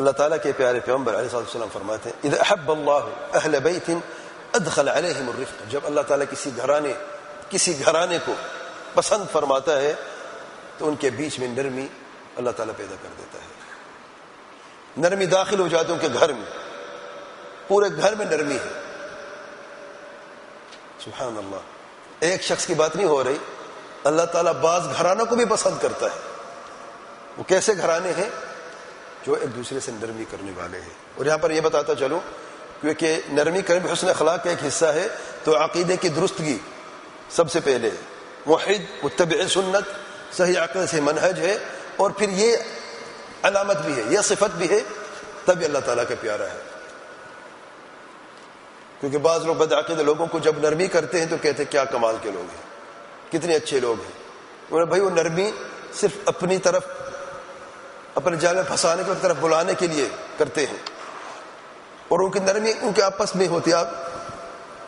اللہ تعالیٰ کے پیارے پیغمبر علیہ الصلوۃ والسلام فرماتے ہیں اذا احب اللہ اہل بیت ادخل علیہم الرفق، جب اللہ تعالیٰ کسی گھرانے کو پسند فرماتا ہے تو ان کے بیچ میں نرمی اللہ تعالیٰ پیدا کر دیتا ہے. نرمی داخل ہو جاتی ہے ان کے گھر میں، پورے گھر میں نرمی ہے. سبحان اللہ. ایک شخص کی بات نہیں ہو رہی، اللہ تعالیٰ بعض گھرانوں کو بھی پسند کرتا ہے. وہ کیسے گھرانے ہیں؟ جو ایک دوسرے سے نرمی کرنے والے ہیں. اور یہاں پر یہ بتاتا چلوں کیونکہ نرمی کرنے حسن اخلاق کا ایک حصہ ہے، تو عقیدے کی درستگی سب سے پہلے موحد متبع سنت صحیح عقیدے سے منہج ہے، اور پھر یہ علامت بھی ہے، یہ صفت بھی ہے، تب اللہ تعالیٰ کا پیارا ہے. کیونکہ بعض لوگ بدعقیدہ لوگوں کو جب نرمی کرتے ہیں تو کہتے ہیں کیا کمال کے لوگ ہیں، کتنے اچھے لوگ ہیں. اور بھائی وہ نرمی صرف اپنی طرف، اپنے جال میں پھنسانے کی طرف بلانے کے لیے کرتے ہیں، اور ان کی نرمی ان کے آپس میں ہوتی ہے،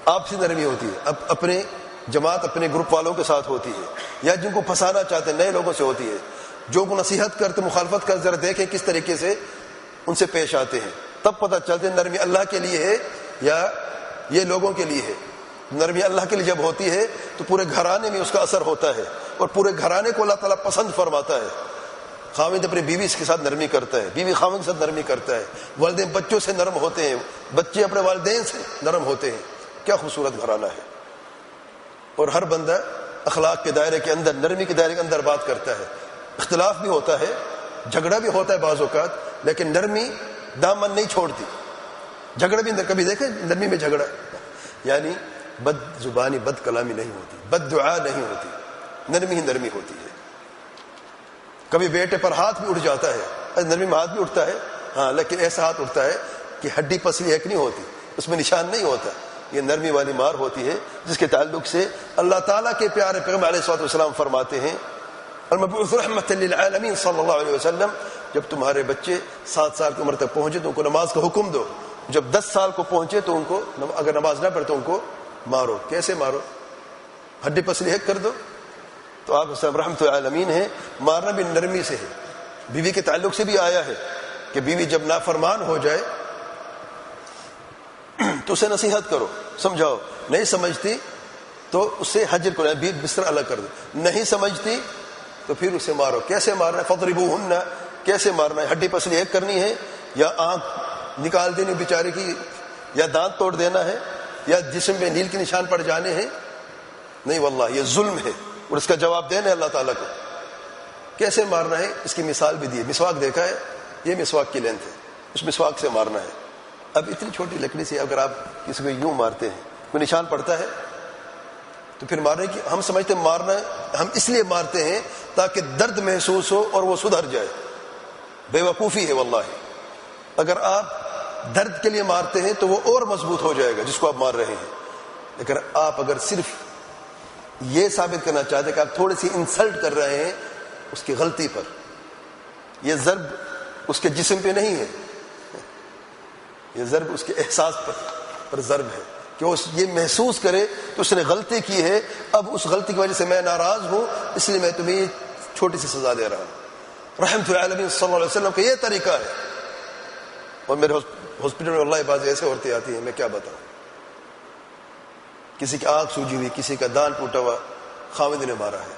آپ سے نرمی ہوتی ہے، اب اپنے جماعت اپنے گروپ والوں کے ساتھ ہوتی ہے، یا جن کو پھنسانا چاہتے ہیں نئے لوگوں سے ہوتی ہے. جو کو نصیحت کرتے مخالفت کر ذرا دیکھیں کس طریقے سے ان سے پیش آتے ہیں، تب پتہ چلتے ہیں نرمی اللہ کے لیے ہے یا یہ لوگوں کے لیے ہے. نرمی اللہ کے لیے جب ہوتی ہے تو پورے گھرانے میں اس کا اثر ہوتا ہے، اور پورے گھرانے کو اللہ تعالیٰ پسند فرماتا ہے. خاوند اپنی بیوی کے ساتھ نرمی کرتا ہے، بیوی خاوند کے ساتھ نرمی کرتا ہے، والدین بچوں سے نرم ہوتے ہیں، بچے اپنے والدین سے نرم ہوتے ہیں. کیا خوبصورت گھرانہ ہے. اور ہر بندہ اخلاق کے دائرے کے اندر، نرمی کے دائرے کے اندر بات کرتا ہے. اختلاف بھی ہوتا ہے، جھگڑا بھی ہوتا ہے بعض اوقات، لیکن نرمی دامن نہیں چھوڑتی. جھگڑا بھی کبھی دیکھیں نرمی میں جھگڑا، یعنی بد زبانی بد کلامی نہیں ہوتی، بد دعا نہیں ہوتی، نرمی ہی نرمی ہوتی ہے. کبھی بیٹے پر ہاتھ بھی اٹھ جاتا ہے، نرمی میں ہاتھ بھی اٹھتا ہے ہاں، لیکن ایسا ہاتھ اٹھتا ہے کہ ہڈی پسلی ایک نہیں ہوتی، اس میں نشان نہیں ہوتا. یہ نرمی والی مار ہوتی ہے، جس کے تعلق سے اللہ تعالیٰ کے پیارے پیغمبر علیہ الصلوۃ والسلام فرماتے ہیں المبعوث رحمت للعالمین صلی اللہ علیہ وسلم، جب تمہارے بچے 7 سال کی عمر تک پہنچے تو ان کو نماز کا حکم دو، جب 10 سال کو پہنچے تو ان کو اگر نماز نہ پڑھے تو ان کو مارو. کیسے مارو؟ ہڈی پسلی ہیک کر دو. تو آپ صاحب رحمت العالمین ہیں، مارنا بھی نرمی سے ہے. بیوی کے تعلق سے بھی آیا ہے کہ بیوی جب نافرمان ہو جائے تو اسے نصیحت کرو، سمجھاؤ. نہیں سمجھتی تو اسے حجر کرو، بستر الگ کر دو. نہیں سمجھتی تو پھر اسے مارو. کیسے مارنا ہے؟ فضربوہن، کیسے مارنا ہے؟ ہڈی پسلی ایک کرنی ہے، یا آنکھ نکال دینی بیچارے کی، یا دانت توڑ دینا ہے، یا جسم میں نیل کے نشان پڑ جانے ہیں؟ نہیں واللہ یہ ظلم ہے، اور اس کا جواب دینا ہے اللہ تعالیٰ کو. کیسے مارنا ہے اس کی مثال بھی دی ہے. مسواک دیکھا ہے، یہ مسواک کی لینتھ ہے، اس مسواک سے مارنا ہے. اب اتنی چھوٹی لکڑی سے اگر آپ کسی کو یوں مارتے ہیں کوئی نشان پڑتا ہے تو پھر مارنے کی ہم سمجھتے ہیں مارنا ہم اس لیے مارتے ہیں تاکہ درد محسوس ہو اور وہ سدھر جائے. بے وقوفی ہے واللہ. اگر آپ درد کے لیے مارتے ہیں تو وہ اور مضبوط ہو جائے گا جس کو آپ مار رہے ہیں. لیکن آپ اگر صرف یہ ثابت کرنا چاہتے کہ آپ تھوڑی سی انسلٹ کر رہے ہیں اس کی غلطی پر، یہ ضرب اس کے جسم پہ نہیں ہے، یہ ضرب اس کے احساس پر ضرب ہے کہ وہ یہ محسوس کرے کہ اس نے غلطی کی ہے، اب اس غلطی کی وجہ سے میں ناراض ہوں، اس لیے میں تمہیں یہ چھوٹی سی سزا دے رہا ہوں. رحمت العالمین صلی اللہ علیہ وسلم کا یہ طریقہ ہے. اور میرے ہاسپٹل میں واللہ بعض ایسے عورتیں آتی ہیں، میں کیا بتاؤں، کسی کی آنکھ سوجی ہوئی، کسی کا دان ٹوٹا ہوا، خاوند نے مارا ہے.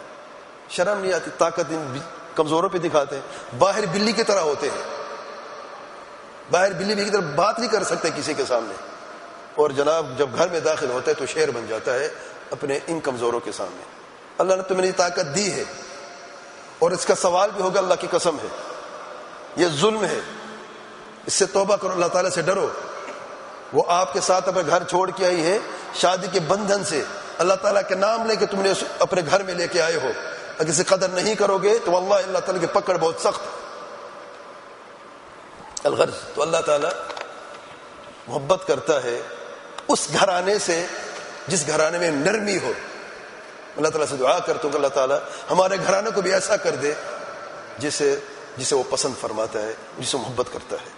شرم نہیں آتی، طاقت ان کمزوروں پہ دکھاتے ہیں. باہر بلی کی طرح ہوتے ہیں، باہر بلی کی طرح بات نہیں کر سکتے کسی کے سامنے، اور جناب جب گھر میں داخل ہوتا ہے تو شیر بن جاتا ہے اپنے ان کمزوروں کے سامنے. اللہ نے تمہیں طاقت دی ہے، اور اس کا سوال بھی ہوگا، اللہ کی قسم ہے یہ ظلم ہے، اس سے توبہ کرو، اللہ تعالیٰ سے ڈرو. وہ آپ کے ساتھ اپنے گھر چھوڑ کے آئی ہے، شادی کے بندھن سے اللہ تعالیٰ کے نام لے کے تم نے اپنے گھر میں لے کے آئے ہو. اگر اسے قدر نہیں کرو گے تو واللہ اللہ تعالیٰ کی پکڑ بہت سخت. الغرض تو اللہ تعالیٰ محبت کرتا ہے اس گھرانے سے جس گھرانے میں نرمی ہو. اللہ تعالیٰ سے دعا کرتا ہوں کہ اللہ تعالیٰ ہمارے گھرانے کو بھی ایسا کر دے جسے وہ پسند فرماتا ہے، جسے محبت کرتا ہے.